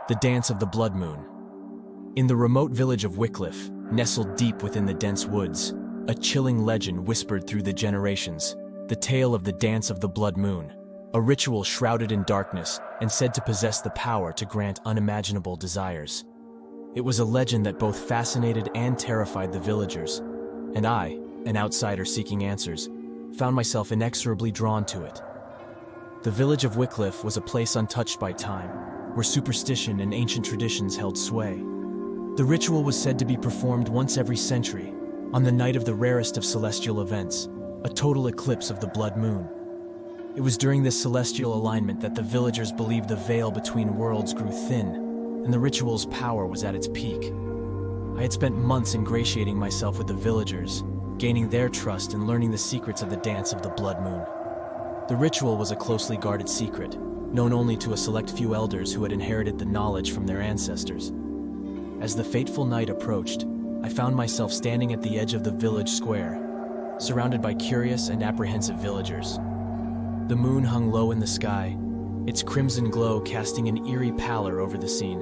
The Dance of the Blood Moon. In the remote village of Wycliffe, nestled deep within the dense woods, a chilling legend whispered through the generations, the tale of the Dance of the Blood Moon, a ritual shrouded in darkness and said to possess the power to grant unimaginable desires. It was a legend that both fascinated and terrified the villagers, and I, an outsider seeking answers, found myself inexorably drawn to it. The village of Wycliffe was a place untouched by time, where superstition and ancient traditions held sway. The ritual was said to be performed once every century, on the night of the rarest of celestial events, a total eclipse of the blood moon. It was during this celestial alignment that the villagers believed the veil between worlds grew thin, and the ritual's power was at its peak. I had spent months ingratiating myself with the villagers, gaining their trust and learning the secrets of the Dance of the Blood Moon. The ritual was a closely guarded secret, known only to a select few elders who had inherited the knowledge from their ancestors. As the fateful night approached, I found myself standing at the edge of the village square, surrounded by curious and apprehensive villagers. The moon hung low in the sky, its crimson glow casting an eerie pallor over the scene.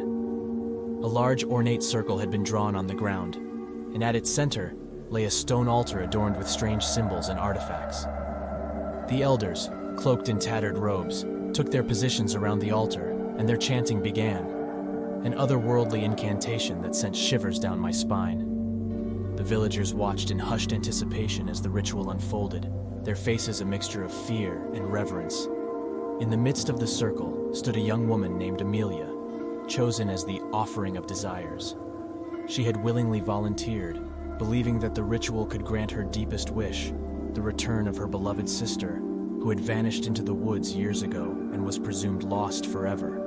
A large ornate circle had been drawn on the ground, and at its center lay a stone altar adorned with strange symbols and artifacts. The elders, cloaked in tattered robes, took their positions around the altar, and their chanting began, an otherworldly incantation that sent shivers down my spine. The villagers watched in hushed anticipation as the ritual unfolded, their faces a mixture of fear and reverence. In the midst of the circle stood a young woman named Amelia, chosen as the offering of desires. She had willingly volunteered, believing that the ritual could grant her deepest wish, the return of her beloved sister, who had vanished into the woods years ago and was presumed lost forever.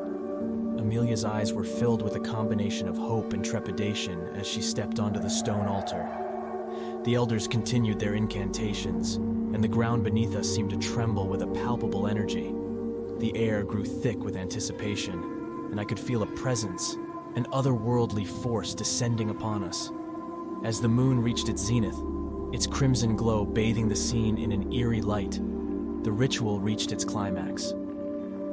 Amelia's eyes were filled with a combination of hope and trepidation as she stepped onto the stone altar. The elders continued their incantations, and the ground beneath us seemed to tremble with a palpable energy. The air grew thick with anticipation, and I could feel a presence, an otherworldly force descending upon us. As the moon reached its zenith, its crimson glow bathing the scene in an eerie light, the ritual reached its climax.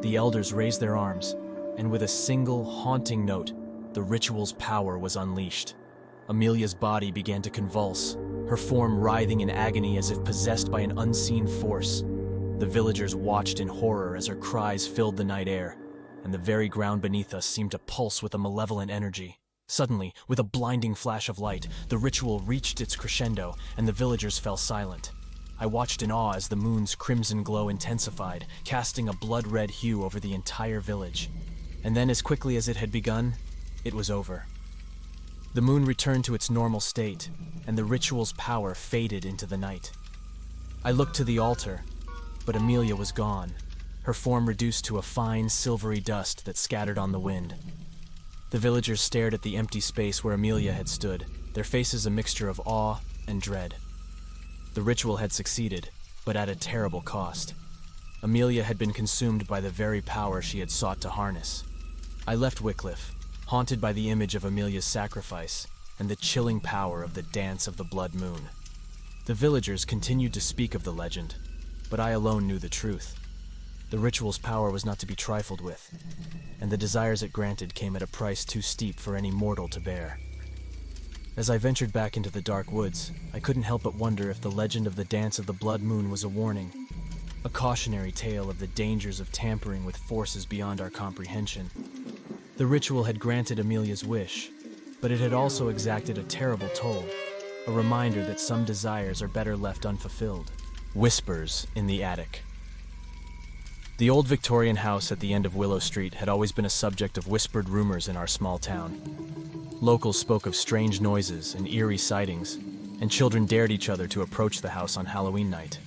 The elders raised their arms, and with a single haunting note, the ritual's power was unleashed. Amelia's body began to convulse, her form writhing in agony as if possessed by an unseen force. The villagers watched in horror as her cries filled the night air, and the very ground beneath us seemed to pulse with a malevolent energy. Suddenly, with a blinding flash of light, the ritual reached its crescendo, and the villagers fell silent. I watched in awe as the moon's crimson glow intensified, casting a blood-red hue over the entire village. And then, as quickly as it had begun, it was over. The moon returned to its normal state, and the ritual's power faded into the night. I looked to the altar, but Amelia was gone, her form reduced to a fine, silvery dust that scattered on the wind. The villagers stared at the empty space where Amelia had stood, their faces a mixture of awe and dread. The ritual had succeeded, but at a terrible cost. Amelia had been consumed by the very power she had sought to harness. I left Wycliffe, haunted by the image of Amelia's sacrifice and the chilling power of the Dance of the Blood Moon. The villagers continued to speak of the legend, but I alone knew the truth. The ritual's power was not to be trifled with, and the desires it granted came at a price too steep for any mortal to bear. As I ventured back into the dark woods, I couldn't help but wonder if the legend of the Dance of the Blood Moon was a warning, a cautionary tale of the dangers of tampering with forces beyond our comprehension. The ritual had granted Amelia's wish, but it had also exacted a terrible toll, a reminder that some desires are better left unfulfilled. Whispers in the attic. The old Victorian house at the end of Willow Street had always been a subject of whispered rumors in our small town. Locals spoke of strange noises and eerie sightings, and children dared each other to approach the house on Halloween night.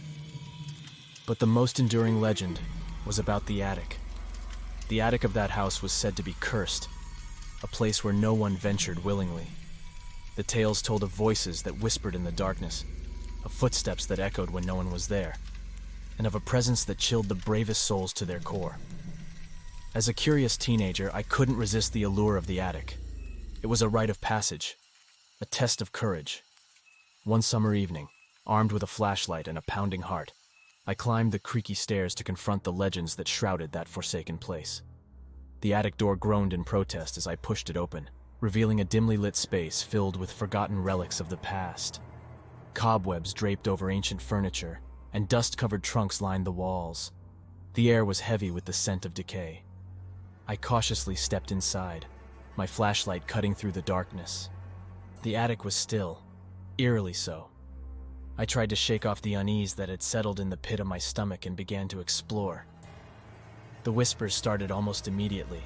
But the most enduring legend was about the attic. The attic of that house was said to be cursed, a place where no one ventured willingly. The tales told of voices that whispered in the darkness, of footsteps that echoed when no one was there, and of a presence that chilled the bravest souls to their core. As a curious teenager, I couldn't resist the allure of the attic. It was a rite of passage, a test of courage. One summer evening, armed with a flashlight and a pounding heart, I climbed the creaky stairs to confront the legends that shrouded that forsaken place. The attic door groaned in protest as I pushed it open, revealing a dimly lit space filled with forgotten relics of the past. Cobwebs draped over ancient furniture, and dust-covered trunks lined the walls. The air was heavy with the scent of decay. I cautiously stepped inside, my flashlight cutting through the darkness. The attic was still, eerily so. I tried to shake off the unease that had settled in the pit of my stomach and began to explore. The whispers started almost immediately,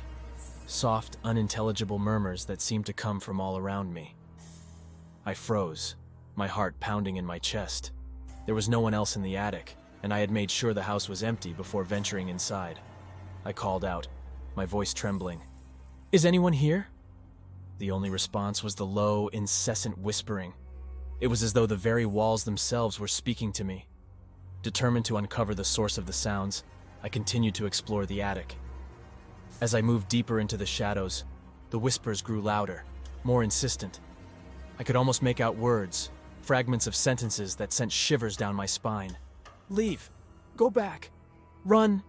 soft, unintelligible murmurs that seemed to come from all around me. I froze, my heart pounding in my chest. There was no one else in the attic, and I had made sure the house was empty before venturing inside. I called out, my voice trembling, "Is anyone here?" The only response was the low, incessant whispering. It was as though the very walls themselves were speaking to me. Determined to uncover the source of the sounds, I continued to explore the attic. As I moved deeper into the shadows, the whispers grew louder, more insistent. I could almost make out words, fragments of sentences that sent shivers down my spine. "Leave. Go back. Run."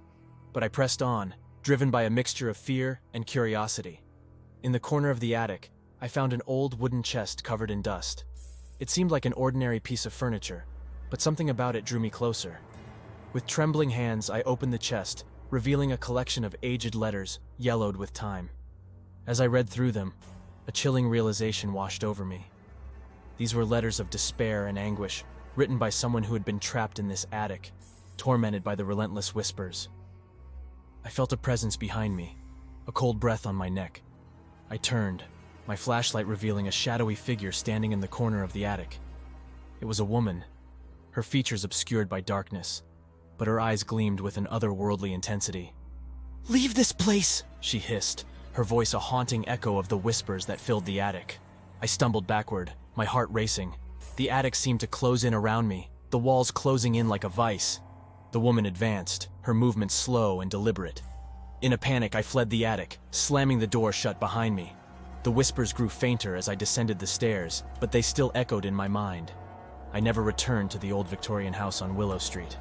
But I pressed on, driven by a mixture of fear and curiosity. In the corner of the attic, I found an old wooden chest covered in dust. It seemed like an ordinary piece of furniture, but something about it drew me closer. With trembling hands, I opened the chest, revealing a collection of aged letters, yellowed with time. As I read through them, a chilling realization washed over me. These were letters of despair and anguish, written by someone who had been trapped in this attic, tormented by the relentless whispers. I felt a presence behind me, a cold breath on my neck. I turned, my flashlight revealing a shadowy figure standing in the corner of the attic. It was a woman, her features obscured by darkness, but her eyes gleamed with an otherworldly intensity. "Leave this place!" she hissed, her voice a haunting echo of the whispers that filled the attic. I stumbled backward, my heart racing. The attic seemed to close in around me, the walls closing in like a vice. The woman advanced, her movements slow and deliberate. In a panic, I fled the attic, slamming the door shut behind me. The whispers grew fainter as I descended the stairs, but they still echoed in my mind. I never returned to the old Victorian house on Willow Street.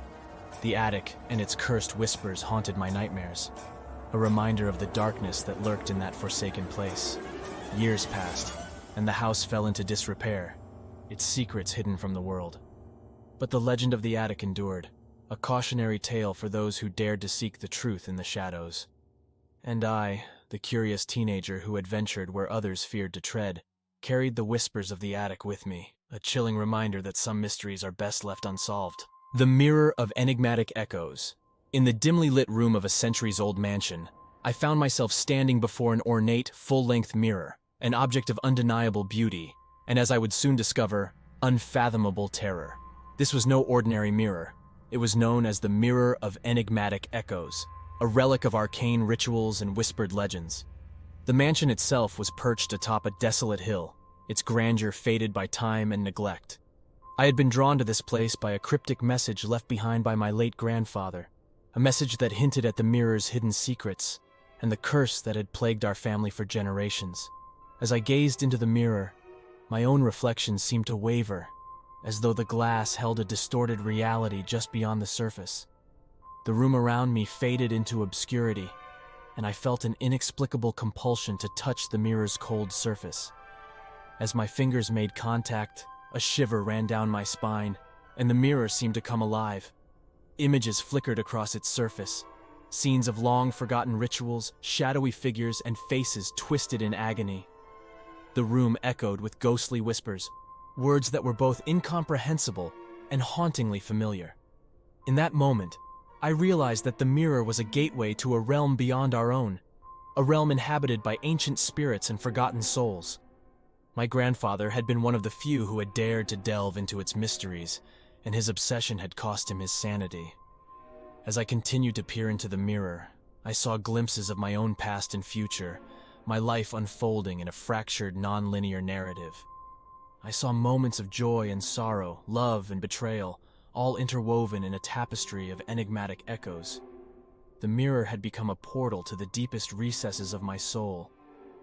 The attic and its cursed whispers haunted my nightmares, a reminder of the darkness that lurked in that forsaken place. Years passed, and the house fell into disrepair, its secrets hidden from the world. But the legend of the attic endured, a cautionary tale for those who dared to seek the truth in the shadows. And I, the curious teenager who had ventured where others feared to tread, carried the whispers of the attic with me, a chilling reminder that some mysteries are best left unsolved. The mirror of enigmatic echoes. In the dimly lit room of a centuries-old mansion, I found myself standing before an ornate, full-length mirror, an object of undeniable beauty, and as I would soon discover, unfathomable terror. This was no ordinary mirror. It was known as the Mirror of Enigmatic Echoes, a relic of arcane rituals and whispered legends. The mansion itself was perched atop a desolate hill, its grandeur faded by time and neglect. I had been drawn to this place by a cryptic message left behind by my late grandfather, a message that hinted at the mirror's hidden secrets and the curse that had plagued our family for generations. As I gazed into the mirror, my own reflection seemed to waver, as though the glass held a distorted reality just beyond the surface. The room around me faded into obscurity, and I felt an inexplicable compulsion to touch the mirror's cold surface. As my fingers made contact, a shiver ran down my spine, and the mirror seemed to come alive. Images flickered across its surface, scenes of long-forgotten rituals, shadowy figures, and faces twisted in agony. The room echoed with ghostly whispers, words that were both incomprehensible and hauntingly familiar. In that moment, I realized that the mirror was a gateway to a realm beyond our own, a realm inhabited by ancient spirits and forgotten souls. My grandfather had been one of the few who had dared to delve into its mysteries, and his obsession had cost him his sanity. As I continued to peer into the mirror, I saw glimpses of my own past and future, my life unfolding in a fractured, non-linear narrative. I saw moments of joy and sorrow, love and betrayal, all interwoven in a tapestry of enigmatic echoes. The mirror had become a portal to the deepest recesses of my soul,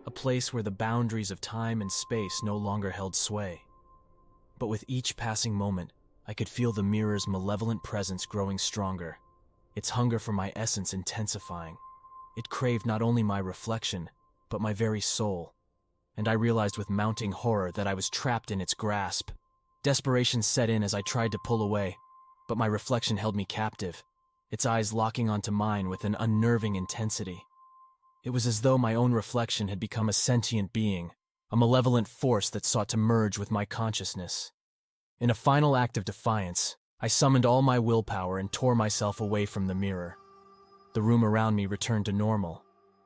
a place where the boundaries of time and space no longer held sway. But with each passing moment, I could feel the mirror's malevolent presence growing stronger, its hunger for my essence intensifying. It craved not only my reflection, but my very soul, and I realized with mounting horror that I was trapped in its grasp. Desperation set in as I tried to pull away, but my reflection held me captive, its eyes locking onto mine with an unnerving intensity. It was as though my own reflection had become a sentient being, a malevolent force that sought to merge with my consciousness. In a final act of defiance, I summoned all my willpower and tore myself away from the mirror. The room around me returned to normal,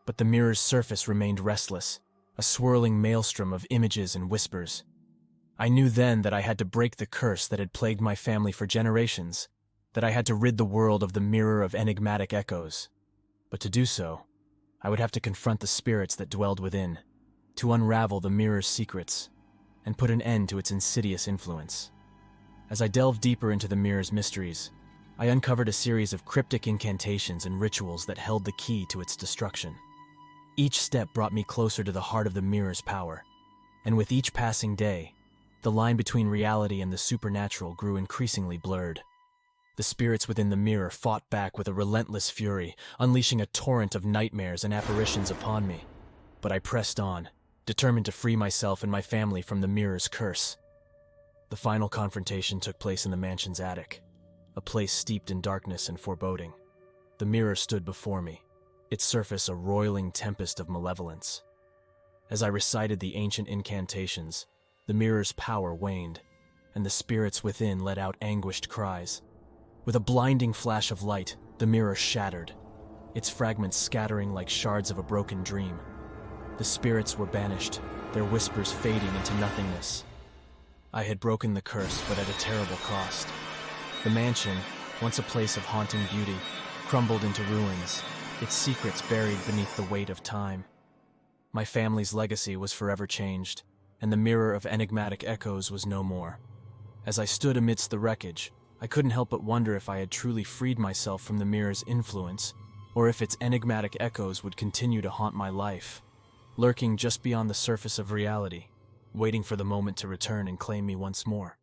but the mirror's surface remained restless, a swirling maelstrom of images and whispers. I knew then that I had to break the curse that had plagued my family for generations, that I had to rid the world of the mirror of enigmatic echoes. But to do so, I would have to confront the spirits that dwelled within, to unravel the mirror's secrets, and put an end to its insidious influence. As I delved deeper into the mirror's mysteries, I uncovered a series of cryptic incantations and rituals that held the key to its destruction. Each step brought me closer to the heart of the mirror's power, and with each passing day, the line between reality and the supernatural grew increasingly blurred. The spirits within the mirror fought back with a relentless fury, unleashing a torrent of nightmares and apparitions upon me. But I pressed on, determined to free myself and my family from the mirror's curse. The final confrontation took place in the mansion's attic, a place steeped in darkness and foreboding. The mirror stood before me, its surface a roiling tempest of malevolence. As I recited the ancient incantations, the mirror's power waned, and the spirits within let out anguished cries. With a blinding flash of light, the mirror shattered, its fragments scattering like shards of a broken dream. The spirits were banished, their whispers fading into nothingness. I had broken the curse, but at a terrible cost. The mansion, once a place of haunting beauty, crumbled into ruins, its secrets buried beneath the weight of time. My family's legacy was forever changed, and the mirror of enigmatic echoes was no more. As I stood amidst the wreckage, I couldn't help but wonder if I had truly freed myself from the mirror's influence, or if its enigmatic echoes would continue to haunt my life, lurking just beyond the surface of reality, waiting for the moment to return and claim me once more.